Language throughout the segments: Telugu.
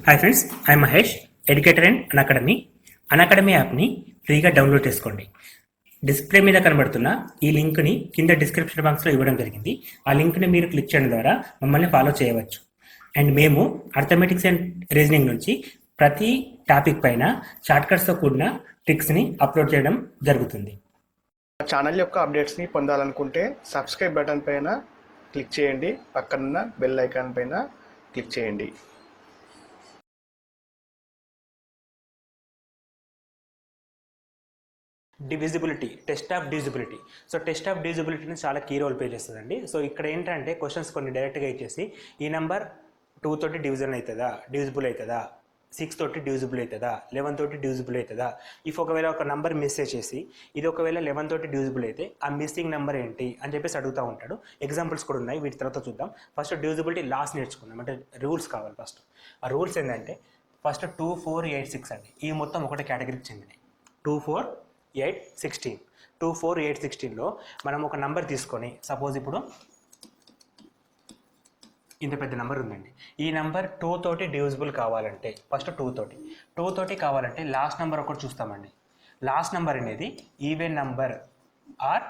Hi friends, I Mahesh, educator and Unacademy యాప్ని ఫ్రీగా డౌన్లోడ్ చేసుకోండి. డిస్ప్లే మీద కనబడుతున్న ఈ లింక్ని కింద డిస్క్రిప్షన్ బాక్స్లో ఇవ్వడం జరిగింది. ఆ లింక్ని మీరు క్లిక్ చేయడం ద్వారా మమ్మల్ని ఫాలో చేయవచ్చు. అండ్ మేము అర్థమెటిక్స్ అండ్ రీజనింగ్ నుంచి ప్రతి టాపిక్ పైన షార్ట్కట్స్తో కూడిన ట్రిక్స్ని అప్లోడ్ చేయడం జరుగుతుంది. ఛానల్ యొక్క అప్డేట్స్ని పొందాలనుకుంటే సబ్స్క్రైబ్ బటన్ పైన క్లిక్ చేయండి, పక్కనున్న బెల్ ఐకాన్ పైన క్లిక్ చేయండి. Divisibility, test of divisibility. So test of డివిజిబిలిటీని చాలా కీ రోల్ ప్లే చేస్తుందండి. సో ఇక్కడ ఏంటంటే క్వశ్చన్స్ కొన్ని డైరెక్ట్గా ఇచ్చేసి ఈ నెంబర్ 2 తోటి డివిజన్ అవుతుందా, డివిజిబుల్ అవుతుందా, 6 తోటి డివిజిబుల్ అవుతుందా, 11 తోటి డివిజిబుల్ అవుతుందా. ఇఫ్ ఒకవేళ ఒక నెంబర్ మిస్ చేసి ఇది ఒకవేళ 11 తోటి డివిజిబుల్ అయితే ఆ మిస్సింగ్ నెంబర్ ఏంటి అని చెప్పేసి అడుగుతూ ఉంటాడు. ఎగ్జాంపుల్స్ కూడా ఉన్నాయి, వీటి తర్వాత చూద్దాం. ఫస్ట్ డివిజిబిలిటీ లాస్ నేర్చుకుందాం. అంటే రూల్స్ కావాలి. ఫస్ట్ ఆ రూల్స్ ఏంటంటే ఫస్ట్ 2, 4, 8, 6 అండి. ఈ మొత్తం ఒకటే కేటగిరీకి చెందినవి. 2, 4, 8, 16. 2, 4, 8, 16లో మనం ఒక నెంబర్ తీసుకొని సపోజ్ ఇప్పుడు ఇంత పెద్ద నెంబర్ ఉందండి. ఈ నెంబర్ 2 తోటి డివిజిబుల్ కావాలంటే ఫస్ట్ 2 తోటి కావాలంటే లాస్ట్ నెంబర్ ఒకటి చూస్తామండి. లాస్ట్ నెంబర్ అనేది ఈవెన్ నెంబర్ ఆర్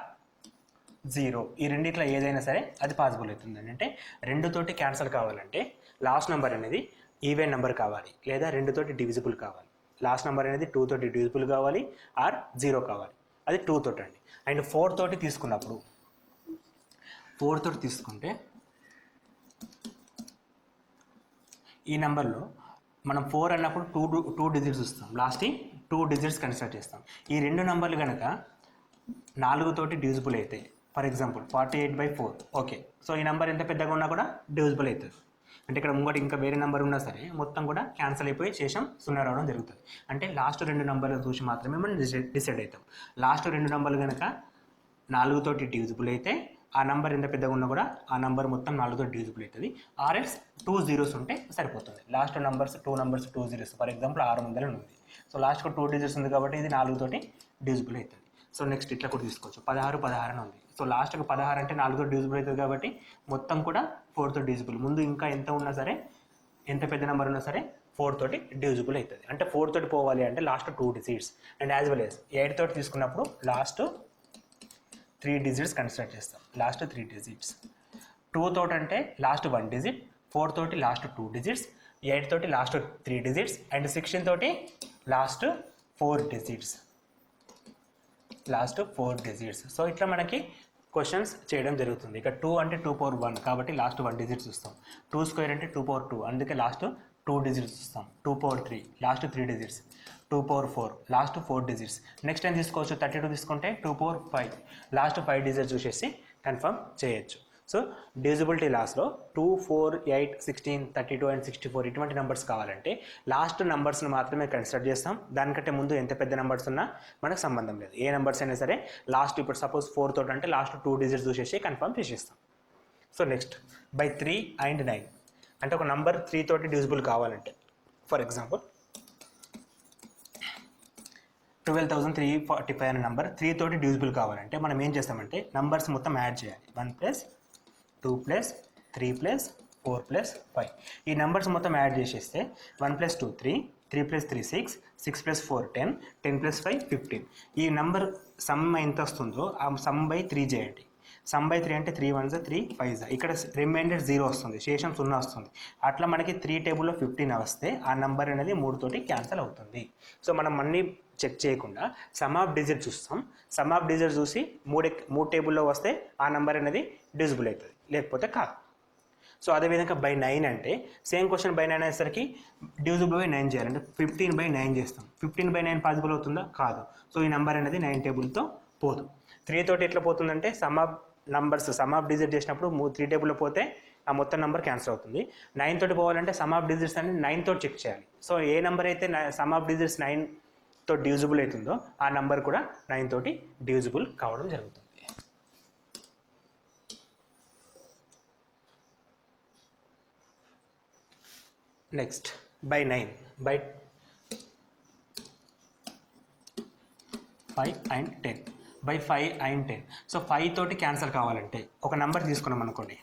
0. ఈ రెండిట్లో ఏదైనా సరే అది పాసిబుల్ అవుతుందండి. అంటే 2 తోటి క్యాన్సిల్ కావాలంటే లాస్ట్ నెంబర్ అనేది ఈవెన్ నెంబర్ కావాలి, లేదా 2 తోటి డివిజిబుల్ కావాలి. లాస్ట్ నెంబర్ అనేది 2 తోటి డివిజిబుల్ కావాలి ఆర్ 0 కావాలి. అది 2 తోటి అండి. అండ్ 4 తోటి తీసుకున్నప్పుడు 4 తోటి తీసుకుంటే ఈ నెంబర్లో మనం 4 అన్నప్పుడు 2 డిజిట్స్ వస్తాం. లాస్ట్ 2 డిజిట్స్ కన్సిడర్ చేస్తాం. ఈ రెండు నెంబర్లు కనుక 4 తోటి డివిజిబుల్ అయితే, ఫర్ ఎగ్జాంపుల్ 48/4. ఓకే, సో ఈ నెంబర్ ఎంత పెద్దగా ఉన్నా కూడా డివిజిబుల్ అవుతుంది. అంటే ఇక్కడ ముంగటి ఇంకా వేరే నెంబర్ ఉన్నా సరే మొత్తం కూడా క్యాన్సిల్ అయిపోయి శేషం 0 రావడం జరుగుతుంది. అంటే లాస్ట్ 2 నెంబర్లు చూసి మాత్రమే మనం డిసైడ్ అవుతాం. లాస్ట్ 2 నెంబర్లు కనుక 4 తోటి డివిజిబుల్ అయితే ఆ నెంబర్ ఎంత పెద్దగా ఉన్నా కూడా ఆ నెంబర్ మొత్తం 4 తోటి డివిజిబుల్ అవుతుంది. ఆర్ఎల్స్ 2 zeros ఉంటే సరిపోతుంది. Last 2 numbers 2 zeros. For example 600 ఉంది. సో లాస్ట్కి 2 digits ఉంది కాబట్టి ఇది 4 తోటి డివిజిబుల్ అవుతుంది. సో నెక్స్ట్ ఇట్లా కూడా తీసుకోవచ్చు. 16 అని ఉంది. సో లాస్ట్కి 16 అంటే 4 తోటి డివిజిబుల్ అవుతుంది కాబట్టి మొత్తం కూడా 4 తోటి డివిజిబుల్. ముందు ఇంకా ఎంత ఉన్నా సరే, ఎంత పెద్ద నెంబర్ ఉన్నా సరే 4 తోటి డివిజిబుల్ అవుతుంది. అంటే 4 తోటి పోవాలి అంటే last 2 digits. And as well as 8 తోటి తీసుకున్నప్పుడు లాస్ట్ 3 digits కన్సిడర్ చేస్తాం. Last 3 digits. 2 తోటి అంటే లాస్ట్ 1 digit, 4 తోటి లాస్ట్ 2 digits, 8 తోటి లాస్ట్ 3 digits, అండ్ 16 తోటి లాస్ట్ 4 digits. సో ఇట్లా మనకి క్వశ్చన్స్ చేయడం జరుగుతుంది. ఇక 2 అంటే 2/1 కాబట్టి లాస్ట్ 1 digits చూస్తాం. 2 square అంటే 2/2 అందుకే లాస్ట్ 2 digits చూస్తాం. 2/3 last 3 digits. 2/4 last 4 digits. Next ఏం తీసుకోవచ్చు? 32 తీసుకుంటే 2/5 లాస్ట్ 5 digits చూసేసి కన్ఫర్మ్ చేయొచ్చు. సో డివిజిబిలిటీ లాస్లో 2, 4, 8, 16, 32 అండ్ 64 ఇటువంటి నెంబర్స్ కావాలంటే లాస్ట్ నెంబర్స్ని మాత్రమే కన్సిడర్ చేస్తాం. దానికంటే ముందు ఎంత పెద్ద నెంబర్స్ ఉన్నా మనకు సంబంధం లేదు. ఏ నెంబర్స్ అయినా సరే లాస్ట్ ఇప్పుడు సపోజ్ 4 తోటి అంటే లాస్ట్ 2 digits చూసేసి కన్ఫర్మ్ చేసేస్తాం. సో నెక్స్ట్ బై 3 and 9 అంటే ఒక నెంబర్ 3 తోటి డివిజిబుల్ కావాలంటే ఫర్ ఎగ్జాంపుల్ 12,345 అనే నెంబర్ 3 తోటి డివిజిబుల్ కావాలంటే మనం ఏం చేస్తామంటే నంబర్స్ మొత్తం యాడ్ చేయాలి. 1 + 2 + 3 + 4 + 5 ఈ నెంబర్స్ మొత్తం యాడ్ చేసేస్తే 1 + 2 3, 3 + 3 6, 6 + 4 10, 10 + 5 15. ఈ నెంబర్ సమ్ ఎంత వస్తుందో ఆ సమ్ బై 3 చేయండి. సమ్ బై 3 అంటే 3 1s 3 5s. ఇక్కడ రిమైండర్ 0 వస్తుంది, శేషం 0 వస్తుంది. అట్లా మనకి 3 టేబుల్లో 15 వస్తే ఆ నెంబర్ అనేది 3 తోటి క్యాన్సిల్ అవుతుంది. సో మనం అన్నీ చెక్ చేయకుండా సమ్ ఆఫ్ డిజిట్ చూస్తాం. సమ్ ఆఫ్ డిజిట్ చూసి 3 టేబుల్లో వస్తే ఆ నెంబర్ అనేది డివిజిబుల్ అవుతుంది, లేకపోతే కాదు. సో అదేవిధంగా బై 9 అంటే సేమ్ క్వశ్చన్ బై 9 అనేసరికి డివిజిబుల్ బై 9 చేయాలంటే 15/9 చేస్తాం. 15/9 పాసిబుల్ అవుతుందా? కాదు. సో ఈ నెంబర్ అనేది 9 టేబుల్తో పోదు. 3 తోటి ఎట్లా పోతుందంటే సమ్ ఆఫ్ డిజిట్ చేసినప్పుడు 3 టేబుల్లో పోతే ఆ మొత్తం నెంబర్ క్యాన్సిల్ అవుతుంది. 9 తోటి పోవాలంటే సమ్ ఆఫ్ డిజిట్స్ అనేది 9 తోటి చెక్ చేయాలి. సో ఏ నెంబర్ అయితే సమ్ ఆఫ్ డిజిట్స్ 9 తో డివిజిబుల్ అవుతుందో ఆ నెంబర్ కూడా 9 తోటి డివిజిబుల్ కావడం జరుగుతుంది. Next by 9 by 5 and 10 by 5 and 10. So 5 తోటి క్యాన్సిల్ కావాలంటే ఒక నెంబర్ తీసుకున్నాం అనుకోండి.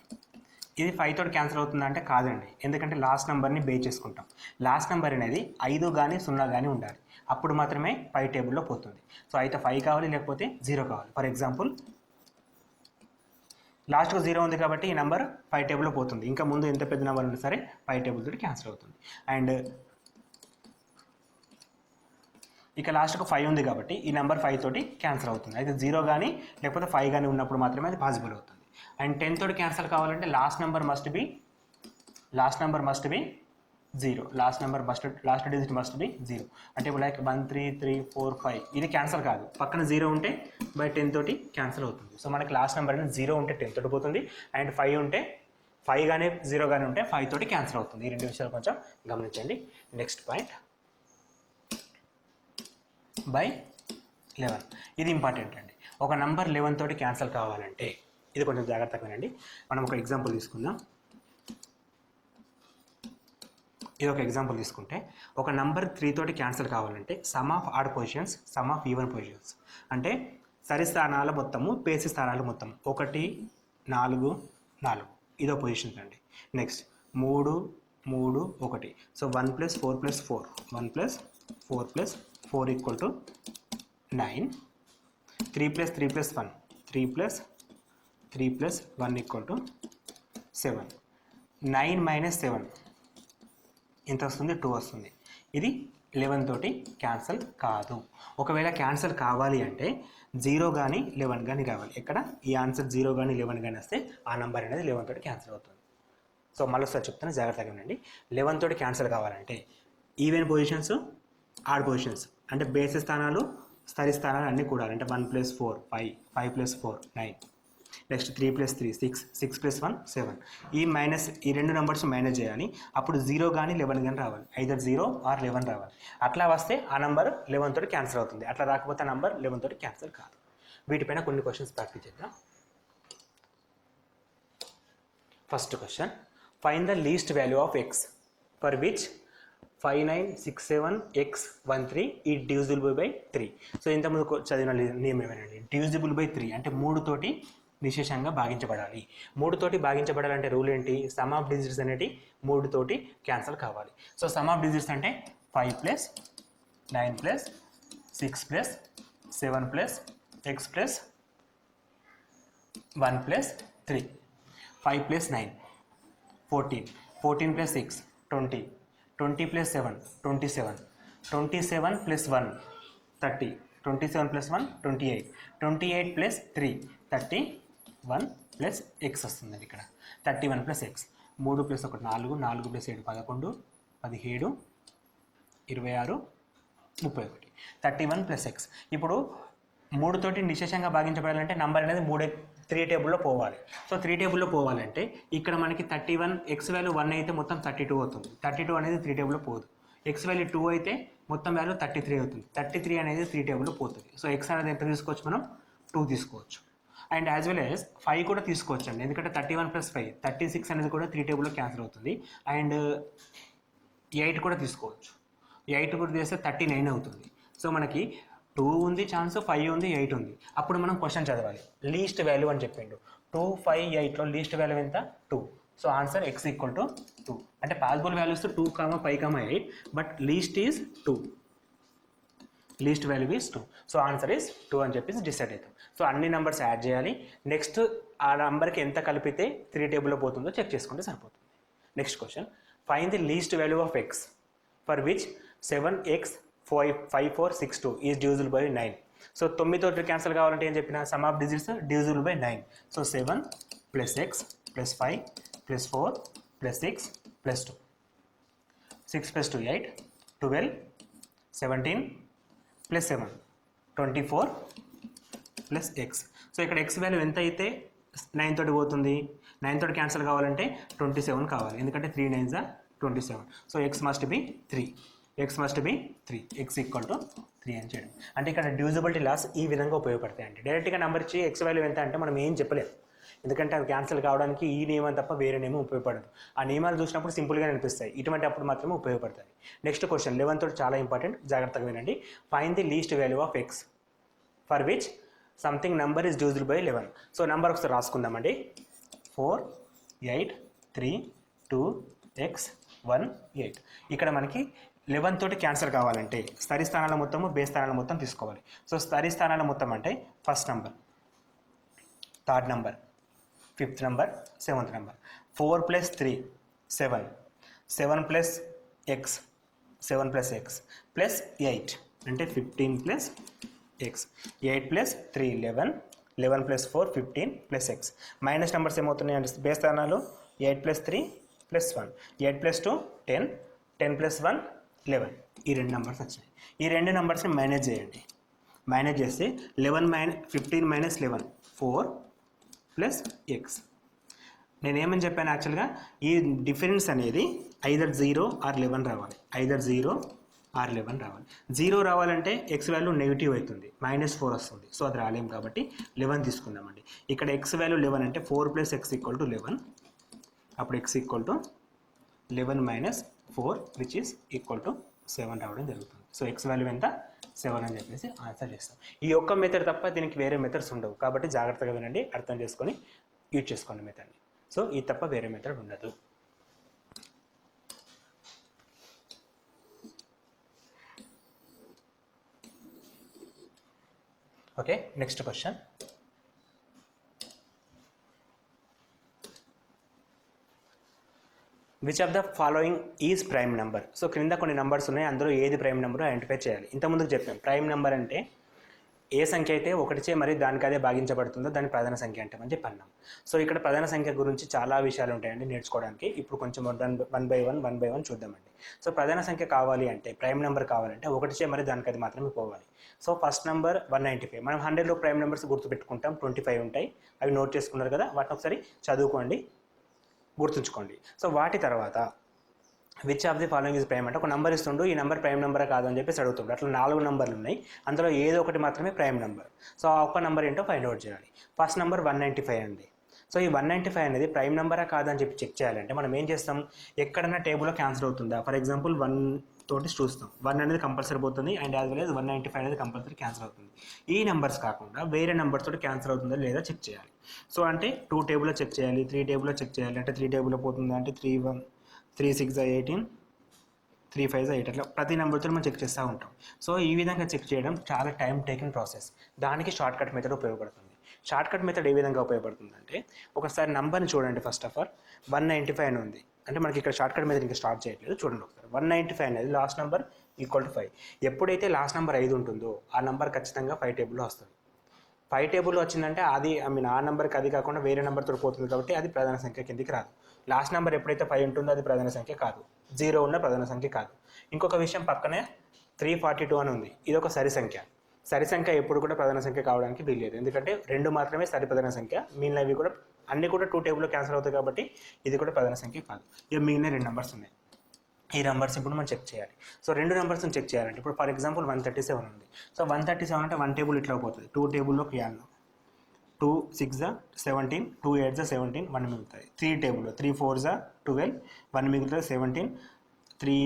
ఇది 5 తోటి క్యాన్సిల్ అవుతుందా అంటే కాదండి, ఎందుకంటే లాస్ట్ నెంబర్ని బేస్ చేసుకుంటాం. లాస్ట్ నెంబర్ అనేది 5 కానీ 0 కానీ ఉండాలి, అప్పుడు మాత్రమే 5 టేబుల్లో పోతుంది. సో అయితే 5 కావాలి లేకపోతే 0 కావాలి. ఫర్ ఎగ్జాంపుల్ లాస్ట్కు 0 ఉంది కాబట్టి ఈ నెంబర్ 5 టేబుల్లో పోతుంది. ఇంకా ముందు ఎంత పెద్ద నెంబర్ ఉన్నా సరే 5 టేబుల్ తోటి క్యాన్సిల్ అవుతుంది. అండ్ ఇక లాస్ట్కు 5 ఉంది కాబట్టి ఈ నెంబర్ 5 తోటి క్యాన్సిల్ అవుతుంది. అయితే 0 కానీ లేకపోతే 5 కానీ ఉన్నప్పుడు మాత్రమే అది పాసిబుల్ అవుతుంది. అండ్ 10 తోటి క్యాన్సిల్ కావాలంటే last number must be 0. Last digit must be 0. అంటే ఇప్పుడు లైక్ 1 3 3 4 5 ఇది క్యాన్సిల్ కాదు, పక్కన 0 ఉంటే బై 10 తోటి క్యాన్సిల్ అవుతుంది. సో మనకి లాస్ట్ నెంబర్ అనేది 0 ఉంటే 10 తోటి పోతుంది, అండ్ 5 ఉంటే 5 కానీ 0 కానీ ఉంటే 5 తోటి క్యాన్సిల్ అవుతుంది. ఈ రెండు విషయాలు కొంచెం గమనించండి. Next point by 11. ఇది ఇంపార్టెంట్ అండి. ఒక నంబర్ 11 తోటి క్యాన్సిల్ కావాలంటే ఇది కొంచెం జాగ్రత్తగా వినండి. మనం ఒక ఎగ్జాంపుల్ తీసుకుందాం. ఇది ఒక ఎగ్జాంపుల్ తీసుకుంటే ఒక నంబర్ 3 తోటి క్యాన్సిల్ కావాలంటే some of odd positions, some of even positions, అంటే సరి స్థానాల మొత్తము పేసి స్థానాల మొత్తం 1 4 4 ఇదో పొజిషన్స్ అండి. Next 3 3 1. So 1 + 4 + 4 1 + 4 + 4 equal to 9. 3 + 3 + 1 3 + 3 + 1 equal to 7. 9 - 7 ఎంత వస్తుంది? 2 వస్తుంది. ఇది 11 తోటి క్యాన్సిల్ కాదు. ఒకవేళ క్యాన్సిల్ కావాలి అంటే 0 కానీ 11 కానీ రావాలి. ఎక్కడ ఈ ఆన్సర్ 0 కానీ 11 కానీ వస్తే ఆ నెంబర్ అనేది 11 తోటి క్యాన్సిల్ అవుతుంది. సో మళ్ళీ ఒకసారి చెప్తాను, జాగ్రత్తగా వినండి. 11 తోటి క్యాన్సిల్ కావాలంటే ఈవెన్ పొజిషన్స్, ఆడ్ పొజిషన్స్ అంటే బేసి స్థానాలు, స్థరి స్థానాలు అన్నీ కూడాలి. అంటే 1 + 4 5 5 + 4 9. నెక్స్ట్ 3 + 3 6 6 + 1 7. ఈ రెండు నెంబర్స్ మైనస్ చేయాలి, అప్పుడు 0 కానీ 11 కానీ రావాలి. ఐదర్ 0 ఆర్ 11 రావాలి. అట్లా వస్తే ఆ నెంబర్ 11 తోటి క్యాన్సిల్ అవుతుంది. అట్లా రాకపోతే ఆ నెంబర్ 11 తోటి క్యాన్సిల్ కాదు. వీటిపైన కొన్ని క్వశ్చన్స్ ప్రాక్టీస్ చేద్దాం. First question, find the least value of x for which 5967x13 ఈ డివిజిబుల్ బై 3. సో ఇంతకుముందు చదివిన నియమం ఏమేనండి, డివిజిబుల్ బై 3 అంటే 3 తోటి నిశేషంగా భాగించబడాలి. 3 తోటి భాగించబడాలంటే రూల్ ఏంటి, సమ్ ఆఫ్ డిజిట్స్ అనేటి 3 తోటి క్యాన్సిల్ కావాలి. సో సమ్ ఆఫ్ డిజిట్స్ అంటే 5 + 9 + 6 + 7 + x + 1 + 3. 5 + 9 14, 14 + 6 20, 20 + 7 27, 27 + 1 30, 27 + 1 28, 28 + 3 31 + x వస్తుంది ఇక్కడ. 31 + x 3 + 1 4, 4 + 7 11, 17 26 31, 31 + x. ఇప్పుడు 3 తోటి నిశేషంగా భాగించబడాలంటే నంబర్ అనేది 3 టేబుల్లో పోవాలి. సో 3 టేబుల్లో పోవాలంటే ఇక్కడ మనకి 31 x వాల్యూ 1 అయితే మొత్తం 32 అవుతుంది. 32 అనేది 3 టేబుల్లో పోదు. x వాల్యూ 2 అయితే మొత్తం వాల్యూ 33 అవుతుంది. 33 అనేది 3 టేబుల్లో పోతుంది. సో x అనేది ఎంత తీసుకోవచ్చు మనం, 2 తీసుకోవచ్చు. అండ్ యాజ్ వెల్ యాజ్ 5 కూడా తీసుకోవచ్చు అండి, ఎందుకంటే 31 + 5 36 అనేది కూడా 3 టేబుల్లో క్యాన్సిల్ అవుతుంది. అండ్ 8 కూడా తీసుకోవచ్చు. 8 కూడా చేస్తే 39 అవుతుంది. సో మనకి 2 ఉంది ఛాన్స్, 5 ఉంది, 8 ఉంది. అప్పుడు మనం క్వశ్చన్ చదవాలి. లీస్ట్ వాల్యూ అని చెప్పిండు. 2 5 8లో లీస్ట్ వాల్యూ ఎంత, 2. So answer x = 2. అంటే possible values 2, 5, 8, but least is 2. Least value is 2. So answer is 2 అని చెప్పేసి డిసైడ్ అవుతాం. సో అన్ని నెంబర్స్ యాడ్ చేయాలి. నెక్స్ట్ ఆ నెంబర్కి ఎంత కలిపితే 3 టేబుల్లో పోతుందో చెక్ చేసుకుంటే సరిపోతుంది. Next question, find the least value of x for which 7x5462 is divisible by 9. So 9 తోటి క్యాన్సిల్ కావాలంటే ఏం చెప్పిన, some of digits divisible by 9. So 7 + x + 5 + 4 + 6 + 2. 6 + 2 8, 12 17 + 7 24 + x. So ఇక్కడ x వాల్యూ ఎంత అయితే 9 తోటి పోతుంది, 9 తోటి క్యాన్సిల్ కావాలంటే 27 కావాలి, ఎందుకంటే 3 9s are 27. So x must be 3. x = 3 అని చేయడం. అంటే ఇక్కడ డివిజిబిలిటీ లాస్ ఈ విధంగా ఉపయోగపడతాయి. అంటే డైరెక్ట్గా నెంబర్ ఇచ్చి x వాల్యూ ఎంత అంటే మనం ఏం చెప్పలేము, ఎందుకంటే అది క్యాన్సిల్ కావడానికి ఈ నియమం తప్ప వేరే నియమం ఉపయోగపడదు. ఆ నియమాలు చూసినప్పుడు సింపుల్గా అనిపిస్తాయి, ఇటువంటి అప్పుడు మాత్రమే ఉపయోగపడతాయి. నెక్స్ట్ క్వశ్చన్ 11 తోటి చాలా ఇంపార్టెంట్, జాగ్రత్తగా వినండి. Find the least value of x for which something number is divisible by 11. So number ఒకసారి రాసుకుందామండి. 4 8 3 2 x 1 8. ఇక్కడ మనకి 11 తోటి క్యాన్సల్ కావాలంటే స్థిర స్థానాల మొత్తము బేస్ స్థానాల మొత్తం తీసుకోవాలి. సో స్థిర స్థానాల మొత్తం అంటే first number, third number, fifth number, seventh number. 4 + 3 7, 7 + x 7 + x plus 8 అంటే 15 + x, 8 + 3 11, 11 + 4 15 + x. మైనస్ నెంబర్స్ ఏమవుతున్నాయి అంటే బేస్ స్థానాలు 8 + 3 + 1, 8 + 2 10, 10 + 1 11. ఈ రెండు నెంబర్స్ వచ్చినాయి. ఈ రెండు నెంబర్స్ని మేనేజ్ చేయండి. మేనేజ్ చేస్తే 15 - 11 4 + x. నేనేమని చెప్పాను యాక్చువల్గా ఈ డిఫరెన్స్ అనేది ఐదర్ 0 ఆర్ 11 రావాలి. ఐదర్ 0 ఆర్ 11 రావాలి. 0 రావాలంటే ఎక్స్ వాల్యూ నెగిటివ్ అవుతుంది, -4 వస్తుంది. సో అది రాలేం కాబట్టి 11 తీసుకుందామండి. ఇక్కడ ఎక్స్ వాల్యూ 11 అంటే 4 + x = 11. అప్పుడు x = 11 - 4 విచ్ ఈస్ = 7 రావడం జరుగుతుంది. సో ఎక్స్ వాల్యూ ఎంత 7 అని చెప్పేసి ఆన్సర్ చేస్తాం. ఈ ఒక్క మెథడ్ తప్ప దీనికి వేరే మెథడ్స్ ఉండవు కాబట్టి జాగ్రత్తగా వినండి, అర్థం చేసుకొని యూజ్ చేసుకోండి మెథడ్ని. సో ఇది తప్ప వేరే మెథడ్ ఉండదు. Okay, next question. Which of the following is prime number? So క్రింద కొన్ని నెంబర్స్ ఉన్నాయి, అందులో ఏది ప్రైమ్ నెంబర్ ఐడెంటిఫై చేయాలి. ఇంతకుముందుకు చెప్పాం ప్రైమ్ నెంబర్ అంటే ఏ సంఖ్య అయితే ఒకటిచే మరి దానికి అదే భాగించబడుతుందో దాన్ని ప్రధాన సంఖ్య అంటామని చెప్పి అన్నాం. సో ఇక్కడ ప్రధాన సంఖ్య గురించి చాలా విషయాలు ఉంటాయండి నేర్చుకోవడానికి. ఇప్పుడు కొంచెం వన్ బై వన్ చూద్దామండి. సో ప్రధాన సంఖ్య కావాలి అంటే, ప్రైమ్ నెంబర్ కావాలంటే ఒకటిచే మరి దానికి అది మాత్రమే పోవాలి. So first number 195. మనం 100లో ప్రైమ్ నెంబర్స్ గుర్తుపెట్టుకుంటాం, 25 ఉంటాయి. అవి నోట్ చేసుకున్నారు కదా, వాటిని ఒకసారి చదువుకోండి, గుర్తుంచుకోండి. సో వాటి తర్వాత which of the following is prime అంటే ఒక నెంబర్ ఇస్తుండు, ఈ నెంబర్ ప్రైమ్ నెంబరా కాదు అని చెప్పేసి అడుగుతుండు. అట్లా 4 నెంబర్లు ఉన్నాయి, అందులో ఏదో ఒకటి మాత్రమే ప్రైమ్ నెంబర్. సో ఆ ఒక్క నెంబర్ ఏంటో ఫైండ్ అవుట్ చేయాలి. ఫస్ట్ నెంబర్ 195 అండి. సో ఈ 195 అనేది ప్రైమ్ నెంబరా కాదని చెప్పి చెక్ చేయాలంటే మనం ఏం చేస్తాం, ఎక్కడైనా టేబుల్లో క్యాన్సిల్ అవుతుందా. ఫర్ ఎగ్జాంపుల్ 1 తోటి చూస్తాం, 1 అనేది కంపల్సరీ పోతుంది అండ్ యాజ్ వెల్ యాజ్ 195 అనేది కంపల్సరీ క్యాన్సిల్ అవుతుంది. ఈ నెంబర్స్ కాకుండా వేరే నెంబర్స్ తోటి క్యాన్సిల్ అవుతుందా లేదా చెక్ చేయాలి. సో అంటే 2 టేబుల్లో చెక్ చేయాలి, 3 టేబుల్లో చెక్ చేయాలి. అంటే 3 టేబుల్లో పోతుందా అంటే 3 6 18, 3 5 8 అట్లా ప్రతి నెంబర్తో మనం చెక్ చేస్తూ ఉంటాం. సో ఈ విధంగా చెక్ చేయడం చాలా టైం టేకింగ్ ప్రాసెస్. దానికి షార్ట్ కట్ మెథడ్ ఉపయోగపడుతుంది. షార్ట్ కట్ మెథడ్ ఏ విధంగా ఉపయోగపడుతుంది అంటే, ఒకసారి నెంబర్ని చూడండి. ఫస్ట్ ఆఫ్ ఆల్ 195 అని ఉంది అంటే మనకి ఇక్కడ షార్ట్ కట్ మెథడ్ ఇంకా స్టార్ట్ చేయట్లేదు. చూడండి ఒకసారి, 195 అనేది లాస్ట్ నెంబర్ = 5. ఎప్పుడైతే లాస్ట్ నెంబర్ 5 ఉంటుందో ఆ నెంబర్ ఖచ్చితంగా 5 టేబుల్లో వస్తుంది. 5 టేబుల్లో వచ్చిందంటే అది ఆ నెంబర్కి అది కాకుండా వేరే నెంబర్తో పోతుంది కాబట్టి అది ప్రధాన సంఖ్య కిందికి రాదు. లాస్ట్ నెంబర్ ఎప్పుడైతే 5 ఉంటుందో అది ప్రధాన సంఖ్య కాదు, 0 ఉన్న ప్రధాన సంఖ్య కాదు. ఇంకొక విషయం, పక్కనే 342 అని ఉంది, ఇది ఒక సరి సంఖ్య. సరి సంఖ్య ఎప్పుడు కూడా ప్రధాన సంఖ్య కావడానికి వీల్లేదు, ఎందుకంటే 2 మాత్రమే సరి ప్రధాన సంఖ్య, మిగిలినవి కూడా అన్నీ కూడా 2 టేబుల్లో క్యాన్సిల్ అవుతాయి కాబట్టి ఇది కూడా ప్రధాన సంఖ్య కాదు. ఇక మిగిలిన 2 నెంబర్స్ ఉన్నాయి, ఈ నెంబర్స్ ఇప్పుడు మనం చెక్ చేయాలి. సో 2 నెంబర్స్ని చెక్ చేయాలంటే ఇప్పుడు ఫర్ ఎగ్జాంపుల్ 137 ఉంది. సో 137 అంటే 1 టేబుల్ ఇట్లా పోతుంది, 2 టేబుల్లో క్రియాలను 2 6 17, 2 8 17, 1 మిగులుతాయి. 3 టేబుల్లో 3 4 12, 1 మిగులుతుంది 17, 3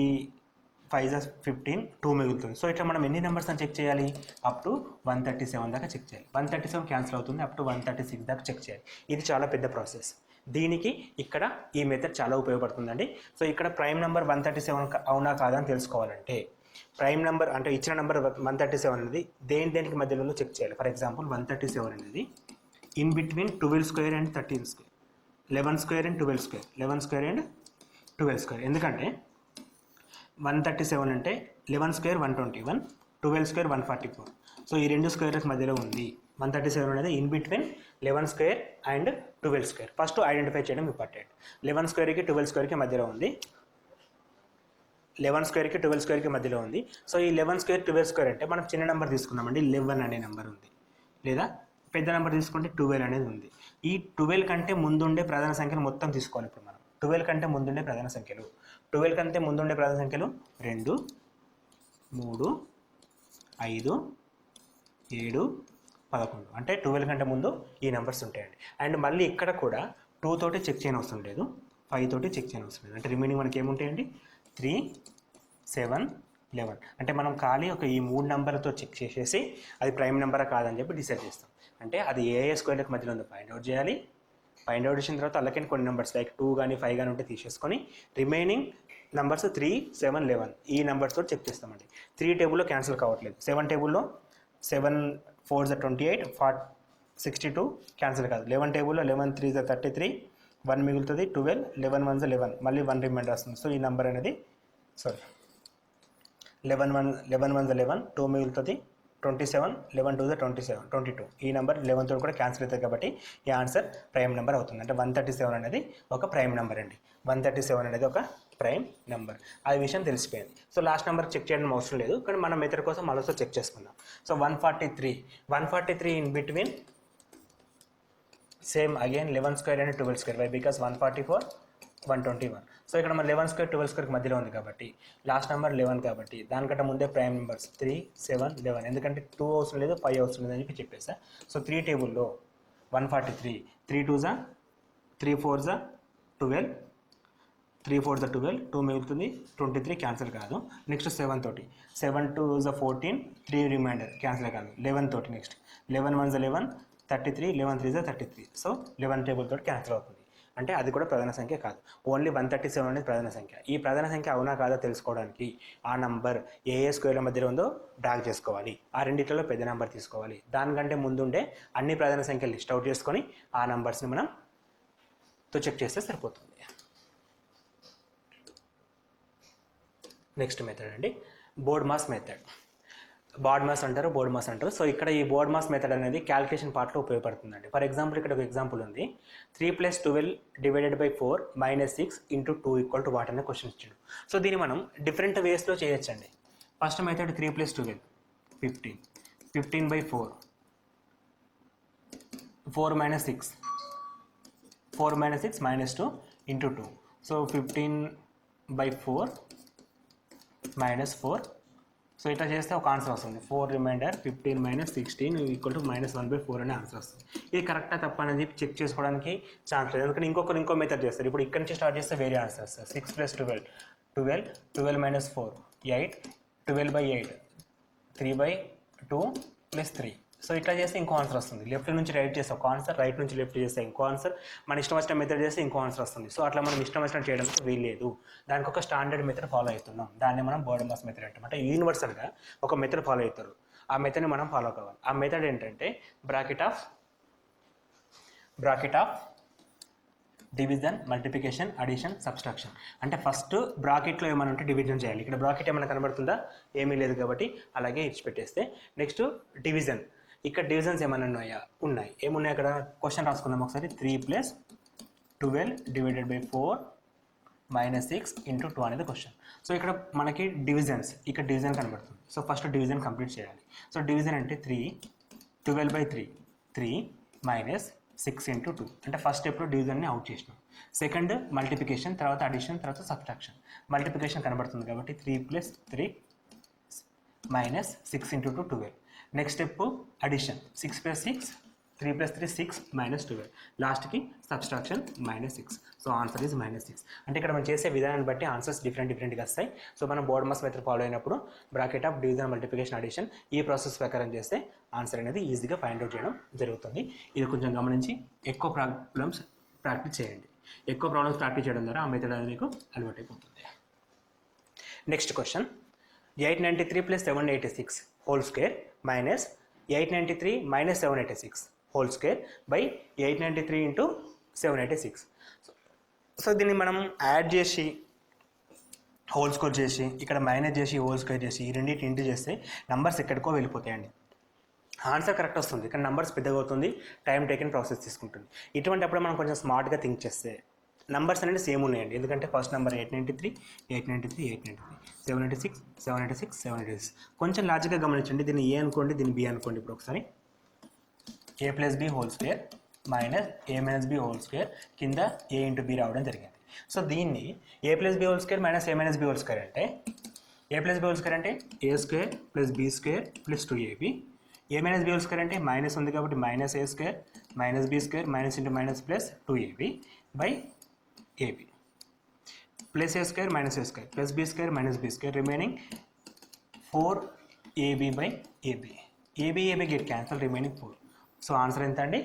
5 15, 2 మిగులుతుంది. సో ఇట్లా మనం ఎన్ని నెంబర్స్ అని చెక్ చేయాలి, అప్ టు 137 దాకా చెక్ చేయాలి. 137 క్యాన్సిల్ అవుతుంది, అప్ టు 136 దాకా చెక్ చేయాలి. ఇది చాలా పెద్ద ప్రాసెస్. దీనికి ఇక్కడ ఈ మెథడ్ చాలా ఉపయోగపడుతుందండి. సో ఇక్కడ ప్రైమ్ నెంబర్ 137 అవునా కాదా అని తెలుసుకోవాలంటే, ప్రైమ్ నెంబర్ అంటే ఇచ్చిన నెంబర్ 137 అనేది దేనికి మధ్యలో చెక్ చేయాలి. ఫర్ ఎగ్జాంపుల్ 137 అనేది in between 12² and 13², 11² and 12², 11² and 12². ఎందుకంటే 137 అంటే 11² 121, 12² 144. సో ఈ 2 స్క్వేర్లకు మధ్యలో ఉంది. 137 అనేది in between 11² and 12². First identify చేయడం ఇంపార్టెంట్. 11²కి 12²కి మధ్యలో ఉంది, 11²కి 12²కి మధ్యలో ఉంది. సో ఈ 11² 12² అంటే మనం చిన్న నెంబర్ తీసుకున్నామండి, 11 అనే నెంబర్ ఉంది, లేదా పెద్ద నెంబర్ తీసుకుంటే 12 అనేది ఉంది. ఈ 12 కంటే ముందుండే ప్రధాన సంఖ్యలు మొత్తం తీసుకోవాలి. ఇప్పుడు మనం 12 కంటే ముందుండే ప్రధాన సంఖ్యలు, 12 కంటే ముందుండే ప్రధాన సంఖ్యలు 2 3 5 7 11. అంటే 12 కంటే ముందు ఈ నెంబర్స్ ఉంటాయండి. అండ్ మళ్ళీ ఇక్కడ కూడా 2 తోటి చెక్ చేయని అవసరం లేదు, 5 తోటి చెక్ చేయని అవసరం లేదు. అంటే రిమైనింగ్ మనకి ఏముంటాయండి 3 7 11. అంటే మనం ఖాళీ ఈ 3 నెంబర్లతో చెక్ చేసేసి అది ప్రైమ్ నెంబరా కాదని చెప్పి డిసైడ్ చేస్తాం. అంటే అది ఏ స్క్వేర్లకు మధ్యలో ఉందో ఫైండ్ అవుట్ చేయాలి, ఫైండ్ అవుట్ చేసిన తర్వాత అలాగే కొన్ని నెంబర్స్ లైక్ 2 కానీ 5 కానీ ఉంటే తీసేసుకొని రిమైనింగ్ నెంబర్స్ 3, 7, 11 ఈ నెంబర్స్ తోటి చెక్ చేస్తామండి. 3 టేబుల్లో క్యాన్సిల్ కావట్లేదు. 7 టేబుల్లో 7 4 28 62 క్యాన్సిల్ కాదు. 11 టేబుల్లో 11 3 33 1 మిగులుతుంది 12 11 1 11 మళ్ళీ 1 రిమైండర్ వస్తుంది. సో ఈ నెంబర్ అనేది 11 1 11 2 మిగులుతుంది 27 11 2 27 22 ఈ నెంబర్ 11 తోటి కూడా క్యాన్సిల్ అవుతుంది కాబట్టి ఈ ఆన్సర్ ప్రైమ్ నెంబర్ అవుతుంది. అంటే 137 అనేది ఒక ప్రైమ్ నెంబర్ అండి. 137 అనేది ఒక ప్రైమ్ నెంబర్. ఆ విషయం తెలిసిపోయింది. సో లాస్ట్ నెంబర్ చెక్ చేయడం అవసరం లేదు, కానీ మన మెథడ్ కోసం మళ్ళీ చెక్ చేసుకుందాం. So 143 in between same again 11 square and 12 square why because 144 121. So ఇక్కడ మన 11 స్క్వేర్ 12 స్క్వేర్కి మధ్యలో ఉంది కాబట్టి లాస్ట్ నెంబర్ 11 కాబట్టి దానికంటే ముందే ప్రైమ్ నెంబర్స్ 3 7 11 ఎందుకంటే 2 అవసరం లేదు 5 అవసరం లేదు అని చెప్పి చెప్పేసా. సో 3 టేబుల్లో 143 3 2 3 4 12 3 4 12 2 మిగులుతుంది 23 క్యాన్సిల్ కాదు. నెక్స్ట్ 7 తోటి 7 2 14 3 రిమైండర్ క్యాన్సిల్ కాదు. 11 తోటి నెక్స్ట్ 11 1 11 33 11 3 33. సో 11 టేబుల్ తోటి క్యాన్సిల్ అవుతుంది. అంటే అది కూడా ప్రధాన సంఖ్య కాదు. ఓన్లీ 137 అనేది ప్రధాన సంఖ్య. ఈ ప్రధాన సంఖ్య అవునా కాదా తెలుసుకోవడానికి ఆ నంబర్ ఏ స్క్వేర్ల మధ్యలో ఉందో డ్రాగ్ చేసుకోవాలి. ఆ రెండిట్లలో పెద్ద నెంబర్ తీసుకోవాలి. దానికంటే ముందుండే అన్ని ప్రధాన సంఖ్యలు లిస్ట్ అవుట్ చేసుకొని ఆ నంబర్స్ని మనం చెక్ చేస్తే సరిపోతుంది. నెక్స్ట్ మెథడ్ అండి board mass method. Board mass అంటారు. సో ఇక్కడ ఈ బోర్డ్ మాస్ మెథడ్ అనేది క్యాలిక్యులేషన్ పార్ట్లో ఉపయోగపడుతుందండి. ఫర్ ఎగ్జాంపుల్ ఇక్కడ ఒక ఎగ్జాంపుల్ ఉంది. 3 + 12 డివైడెడ్ బై 4 - 6 × 2 = వాట్ అనే క్వశ్చన్ ఇచ్చాడు. సో దీన్ని మనం డిఫరెంట్ వేస్లో చేయొచ్చండి. First method 3 + 12 15 15/4 4 - 6 4 - 6 -2 × 2. సో 15/4 -4. సో ఇట్లా చేస్తే ఒక ఆన్సర్ వస్తుంది. 4 రిమైండర్ 15 - 16 = -1/4 అనే ఆన్సర్ వస్తుంది. ఇది కరెక్టా తప్ప అనేది చెక్ చేసుకోవడానికి ఛాన్స్ లేదు, ఎందుకంటే ఇంకో మెథడ్ చేస్తారు. ఇప్పుడు ఇక్కడ నుంచి స్టార్ట్ చేస్తే వేరే ఆన్సర్ వస్తుంది. 6 + 12 12 12 - 4 8 12/8 3/2 + 3. సో ఇట్లా చేస్తే ఇంకో ఆన్సర్ వస్తుంది. లెఫ్ట్ నుంచి రైట్ చేస్తే ఒక ఆన్సర్, రైట్ నుంచి లెఫ్ట్ చేస్తే ఇంకో ఆన్సర్, మన ఇష్టం వచ్చిన మెథడ్ చేస్తే ఇంకో ఆన్సర్ వస్తుంది. సో అట్లా మనం ఇష్టం వచ్చినట్టు చేయడానికి వీల్లేదు. దానికి ఒక స్టాండర్డ్ మెథడ్ ఫాలో అవుతున్నాం. దాన్ని మనం బోర్డ్ మాస్ మెథడ్ అంటాం. అంటే యూనివర్సల్గా ఒక మెథడ్ ఫాలో అవుతారు. ఆ మెథడ్ని మనం ఫాలో కావాలి. ఆ మెథడ్ ఏంటంటే bracket of division, multiplication, addition, subtraction. అంటే ఫస్ట్ బ్రాకెట్లో ఏమైనా ఉంటే డివిజన్ చేయాలి. ఇక్కడ బ్రాకెట్ ఏమైనా కనబడుతుందా? ఏమీ లేదు కాబట్టి అలాగే ఇచ్చిపెట్టేస్తే. Next division. ఇక్కడ డివిజన్స్ ఏమైనా ఉన్నాయి. ఏమున్నాయి అక్కడ? క్వశ్చన్ రాసుకుందాం ఒకసారి. 3 + 12 డివైడెడ్ బై 4 - 6 × 2 అనేది క్వశ్చన్. సో ఇక్కడ మనకి డివిజన్స్, ఇక్కడ డివిజన్ కనబడుతుంది. సో ఫస్ట్ డివిజన్ కంప్లీట్ చేయాలి. సో డివిజన్ అంటే 3 12/3 3 - 6 × 2. అంటే ఫస్ట్ స్టెప్లో డివిజన్ని అవుట్ చేసినాం. సెకండ్ మల్టిప్లికేషన్, తర్వాత అడిషన్, తర్వాత సబ్ట్రాక్షన్. మల్టిప్లికేషన్ కనబడుతుంది కాబట్టి 3 + 3 - 6 × 2 12. Next step addition. 6 + 6 3 + 3 6 - 12. లాస్ట్కి సబ్స్ట్రాక్షన్ -6. So answer is -6. అంటే ఇక్కడ మనం చేసే విధానాన్ని బట్టి ఆన్సర్స్ డిఫరెంట్గా వస్తాయి. సో మనం బోర్డ్ మాస్ మెథడ్ ఫాలో అయినప్పుడు bracket of division, multiplication, addition ఈ ప్రాసెస్ ప్రకారం చేస్తే ఆన్సర్ అనేది ఈజీగా ఫైండ్ అవుట్ చేయడం జరుగుతుంది. ఇది కొంచెం గమనించి ఎక్కువ ప్రాబ్లమ్స్ ప్రాక్టీస్ చేయండి. ఎక్కువ ప్రాబ్లమ్స్ ప్రాక్టీస్ చేయడం ద్వారా ఆ మెథడ్ అనేది మీకు అలవాటైపోతుంది. Next question 893 + 786 whole square - 893 - 786 whole square by 893 × 786. So దీన్ని మనం యాడ్ చేసి హోల్ స్క్వేర్ చేసి ఇక్కడ మైనస్ చేసి హోల్ స్క్వేర్ చేసి ఈ రెండింటి ఇంటూ చేస్తే నంబర్స్ ఎక్కడికో వెళ్ళిపోతాయండి. ఆన్సర్ కరెక్ట్ వస్తుంది కానీ నంబర్స్ పెద్దగా అవుతుంది, టైం టేకెన్ ప్రాసెస్ తీసుకుంటుంది. ఇటువంటి అప్పుడు మనం కొంచెం స్మార్ట్గా థింక్ చేస్తే నంబర్స్ అనేది సేమ్ ఉన్నాయండి. ఎందుకంటే ఫస్ట్ నెంబర్ 893 893 893 786 786 786. కొంచెం లాజిక్గా గమనించండి. దీన్ని ఏ అనుకోండి, దీన్ని బి అనుకోండి. ఇప్పుడు ఒకసారి a + b whole square - a - b whole square కింద a × b రావడం జరిగింది. సో దీన్ని a + b whole square - a - b whole square అంటే a + b హోల్ స్క్వేర్ అంటే a² + b² + 2ab. a - b whole square అంటే మైనస్ ఉంది కాబట్టి -a² - b² - × -2ab by ab plus a² - a² plus b² - b² remaining 4ab by ab. ab get cancel, remaining 4. So answer ఎంత అండి?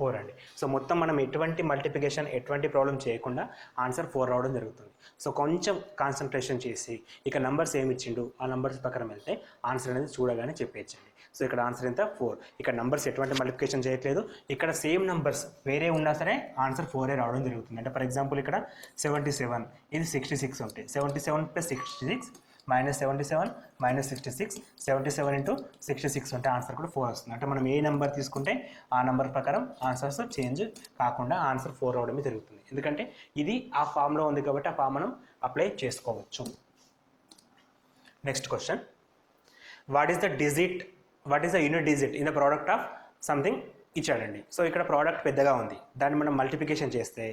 4 అండి. సో మొత్తం మనం ఎటువంటి మల్టిప్లికేషన్ ఎటువంటి ప్రాబ్లం చేయకుండా ఆన్సర్ 4 రావడం జరుగుతుంది. సో కొంచెం కాన్సన్ట్రేషన్ చేసి ఇక నంబర్స్ ఏమి ఇచ్చిండు ఆ నంబర్స్ ప్రకారం వెళ్తే ఆన్సర్ అనేది చూడగానే చెప్పేయచ్చండి. సో ఇక్కడ ఆన్సర్ ఎంత 4. ఇక్కడ నంబర్స్ ఎటువంటి మల్టిప్లికేషన్ చేయట్లేదు. ఇక్కడ సేమ్ నంబర్స్ వేరే ఉన్నా సరే ఆన్సర్ 4 రావడం జరుగుతుంది. అంటే ఫర్ ఎగ్జాంపుల్ ఇక్కడ 77 ఇది 66 ఉంటాయి. 77 + 66 -77 -66 77 ఇంటూ 66 ఉంటే ఆన్సర్ కూడా 4 వస్తుంది. అంటే మనం ఏ నెంబర్ తీసుకుంటే ఆ నెంబర్ ప్రకారం ఆన్సర్స్ చేంజ్ కాకుండా ఆన్సర్ 4 రావడమే జరుగుతుంది. ఎందుకంటే ఇది ఆ ఫామ్లో ఉంది కాబట్టి ఆ ఫామ్ మనం అప్లై చేసుకోవచ్చు. Next question, what is the unit digit in the product of something ఇచ్చాడండి. సో ఇక్కడ ప్రోడక్ట్ పెద్దగా ఉంది, దాన్ని మనం మల్టిప్లికేషన్ చేస్తే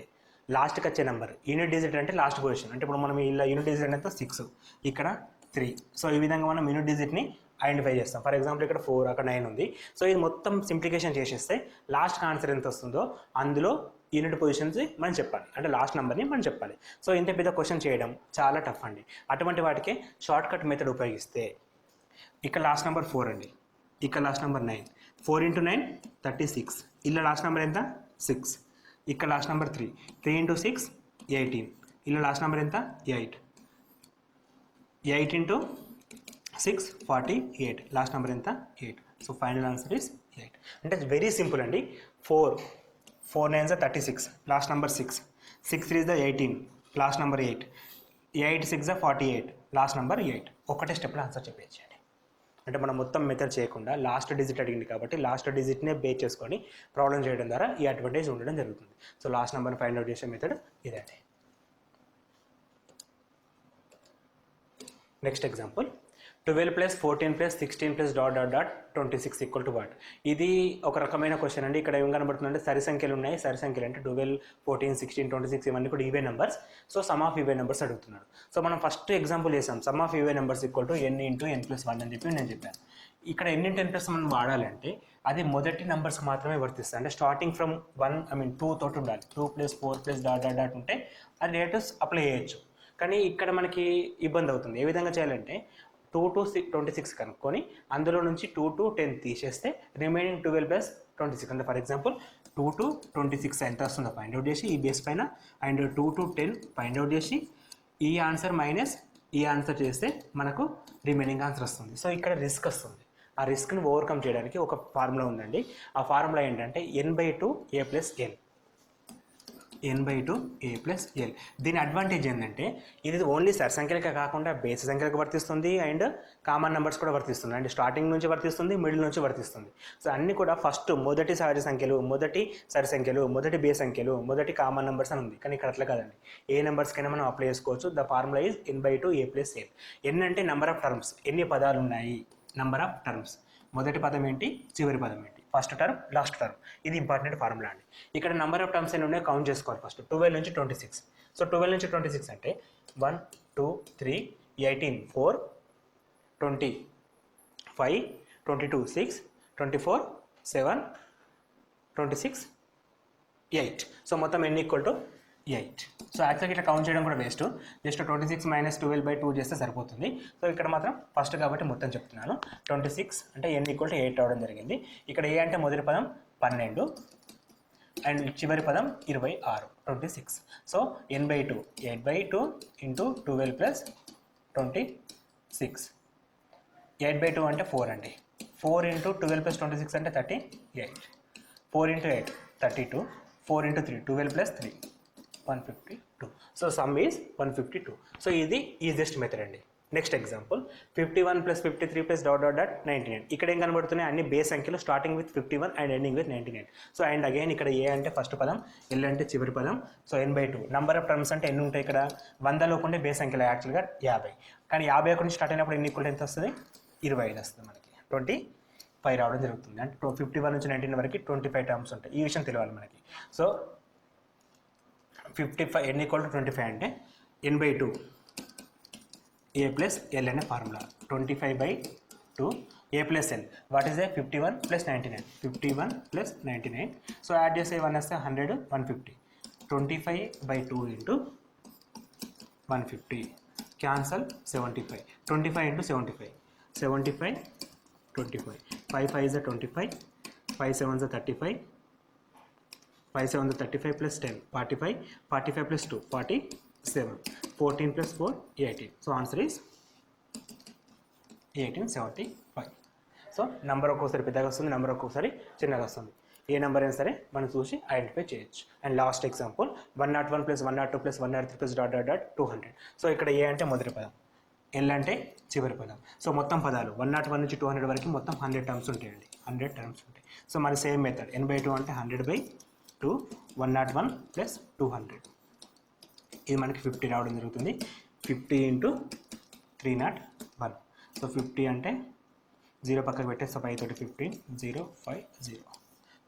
లాస్ట్కి వచ్చే నెంబర్ యూనిట్ డిజిట్ అంటే లాస్ట్ పొజిషన్. అంటే ఇప్పుడు మనం ఇలా యూనిట్ డిజిట్ అంటే 6, ఇక్కడ 3. సో ఈ విధంగా మనం యూనిట్ డిజిట్ని ఐడెంటిఫై చేస్తాం. ఫర్ ఎగ్జాంపుల్ ఇక్కడ 4, అక్కడ 9 ఉంది. సో ఇది మొత్తం సింప్లికేషన్ చేసేస్తే లాస్ట్ ఆన్సర్ ఎంత వస్తుందో అందులో యూనిట్ పొజిషన్స్ మనం చెప్పాలి, అంటే లాస్ట్ నెంబర్ని మనం చెప్పాలి. సో ఇంత పెద్ద క్వశ్చన్ చేయడం చాలా టఫ్ అండి. అటువంటి వాటికే షార్ట్ కట్ మెథడ్ ఉపయోగిస్తే ఇక్కడ లాస్ట్ నెంబర్ 4 అండి, ఇక్కడ లాస్ట్ నెంబర్ 9, 4 × 9 36, ఇలా లాస్ట్ నెంబర్ ఎంత 6, ఇక్కడ లాస్ట్ నెంబర్ 3, 3 × 6 18, ఇలా లాస్ట్ నెంబర్ ఎంత 8, 8 × 6 48, లాస్ట్ నెంబర్ ఎంత 8. So final answer is 8. అంటే వెరీ సింపుల్ అండి. 4 9s are 36, last number 6, 6 3s are 18, last number 8, 8 6s are 48, last number 8. ఒకటే స్టెప్లో ఆన్సర్ చెప్పేయండి. అంటే మనం మొత్తం మెథడ్ చేయకుండా లాస్ట్ డిజిట్ అడిగింది కాబట్టి లాస్ట్ డిజిట్నే బేస్ చేసుకొని ప్రాబ్లం చేయడం ద్వారా ఈ అడ్వాంటేజ్ ఉండడం జరుగుతుంది. సో లాస్ట్ నెంబర్ని ఫైండ్ అవుట్ చేసే మెథడ్ ఇదండి. Next example, 12 + 14 + 16 + ... 26 = what? ఇది ఒక రకమైన క్వశ్చన్ అండి. ఇక్కడ ఏం కనబడుతుందంటే సరి సంఖ్యలు ఉన్నాయి. సరి సంఖ్యలు అంటే 12 14 16 26 ఇవన్నీ కూడా even numbers. So some of even numbers అడుగుతున్నాడు. సో మనం ఫస్ట్ ఎగ్జాంపుల్ చేసాం, some of even numbers = n × n+1 అని చెప్పి నేను చెప్పాను. ఇక్కడ n × n+1 మనం వాడాలంటే అది మొదటి నెంబర్స్ మాత్రమే వర్తిస్తుంది. అంటే స్టార్టింగ్ ఫ్రమ్ 2 తోటి ఉండాలి. 2 + 4 + ... ఉంటే అది డేటస్ అప్లై చేయొచ్చు. కానీ ఇక్కడ మనకి ఇబ్బంది అవుతుంది. ఏ విధంగా చేయాలంటే 2 to 26 కనుక్కొని అందులో నుంచి 2 to 10 తీసేస్తే రిమైనింగ్ 12 + 26. అంటే ఫర్ ఎగ్జాంపుల్ 2 to 26 ఎంత వస్తుందో ఫైండ్ అవుట్ చేసి ఈ బేస్ పైన అండ్ 2 to 10 ఫైండ్ అవుట్ చేసి ఈ ఆన్సర్ మైనస్ ఈ ఆన్సర్ చేస్తే మనకు రిమైనింగ్ ఆన్సర్ వస్తుంది. సో ఇక్కడ రిస్క్ వస్తుంది. ఆ రిస్క్ని ఓవర్కమ్ చేయడానికి ఒక ఫార్ములా ఉందండి. ఆ ఫార్ములా ఏంటంటే n/2 a + n, n/2 a + l. దీని అడ్వాంటేజ్ ఏంటంటే ఇది ఓన్లీ సరి సంఖ్యలకే కాకుండా బేస్ సంఖ్యలకు వర్తిస్తుంది అండ్ కామన్ నెంబర్స్ కూడా వర్తిస్తుంది. అంటే స్టార్టింగ్ నుంచి వర్తిస్తుంది, మిడిల్ నుంచి వర్తిస్తుంది. సో అన్నీ కూడా ఫస్ట్ మొదటి సరి సంఖ్యలు, మొదటి సరి సంఖ్యలు, మొదటి బేస్ సంఖ్యలు, మొదటి కామన్ నెంబర్స్ అని ఉంది. కానీ ఇక్కడ అట్లా కాదండి, ఏ నెంబర్స్కైనా మనం అప్లై చేసుకోవచ్చు. The formula is n/2 a + l. n అంటే నెంబర్ ఆఫ్ టర్మ్స్, ఎన్ని పదాలు ఉన్నాయి, నెంబర్ ఆఫ్ టర్మ్స్. మొదటి పదం ఏంటి, చివరి పదం ఏంటి, ఫస్ట్ టర్మ్ లాస్ట్ టర్మ్. ఇది ఇంపార్టెంట్ ఫార్ములా అండి. ఇక్కడ నెంబర్ ఆఫ్ టర్మ్స్ ఎన్ని ఉన్నాయో కౌంట్ చేసుకోవాలి ఫస్ట్. 12 నుంచి 26. సో 12 నుంచి 26 అంటే 1 2 3 18 4 25 22 6 24 7 26 8. సో మొత్తం n = 8. సో యాక్చువల్గా ఇట్లా కౌంట్ చేయడం కూడా వేస్ట్. జస్ట్ 26 - 12/2 చేస్తే సరిపోతుంది. సో ఇక్కడ మాత్రం ఫస్ట్ కాబట్టి మొత్తం చెప్తున్నాను. 26 అంటే n = 8 రావడం జరిగింది. ఇక్కడ ఏ అంటే మొదటి పదం 12 అండ్ చివరి పదం 26 26. So n/2 8/2 × 12 + 26. 8/2 అంటే 4 అండి. 4 × 12 + 26 అంటే 38. 4 × 8 32. 4 × 3 12 + 3 152. So some is 152. సో ఇది ఈజియెస్ట్ మెథడ్ అండి. Next example, 51 + 53 + ... 99. ఇక్కడ ఏం కనబడుతున్నాయి, అన్ని బేస్ సంఖ్యలు starting with 51 and ending with 99. So and again ఇక్కడ ఏ అంటే ఫస్ట్ పదం, ఎల్ అంటే చివరి పదం. So n/2 number of terms అంటే ఎన్ని ఉంటాయి ఇక్కడ 100లో ఉండే బేస్ సంఖ్యలు యాక్చువల్గా 50. కానీ 51 నుంచి స్టార్ట్ అయినప్పుడు n = ఎంత వస్తుంది, 25 వస్తుంది. మనకి 25 రావడం జరుగుతుంది. అంటే 51 నుంచి 99 వరకు 25 టర్మ్స్ ఉంటాయి. ఈ విషయం తెలియాలి మనకి. సో 55 n = 25 అంటే n/2 a + l అనే formula. 25/2 a + l. What is 51 + 99. 51 + 99. So add చేసే 1 వస్తే 100 150. 25/2 × 150 cancel 75. 25 × 75 75 25. 5 5s are 25. 5 7s are 35. 5 7 35 plus 10 45, 45 plus 2 47, 14 plus 4 18. So answer is 1875. So number ఒక్కోసారి పెద్దగా వస్తుంది, నెంబర్ ఒక్కొక్కసారి చిన్నగా వస్తుంది. ఏ నెంబర్ అయినా సరే మనం చూసి ఐడెంటిఫై చేయొచ్చు. And last example 101 plus 102 plus 103 plus ... 200. So ఇక్కడ ఏ అంటే మొదటి పదం, ఎల్ అంటే చివరి పదం. సో మొత్తం పదాలు 101 నుంచి 200 వరకు మొత్తం 100 టర్మ్స్ ఉంటాయండి, 100 టర్మ్స్ ఉంటాయి. సో మన సేమ్ మెథడ్ n/2 అంటే 100/2, 101 plus 200. ఇది మనకి 50 రావడం జరుగుతుంది. 50 into 301. సో 50 అంటే 0 పక్కకు పెట్టే, సో 5 తోటి 15, 0 5 0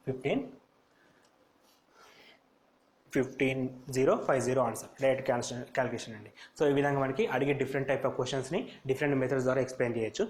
15 050 ఆన్సర్. డైరెక్ట్ క్యాల్కులేషన్ అండి. సో ఈ విధంగా మనకి అడిగే డిఫరెంట్ టైప్ ఆఫ్ క్వశ్చన్స్ని డిఫరెంట్ మెథడ్స్ ద్వారా ఎక్స్ప్లెయిన్ చేయొచ్చు.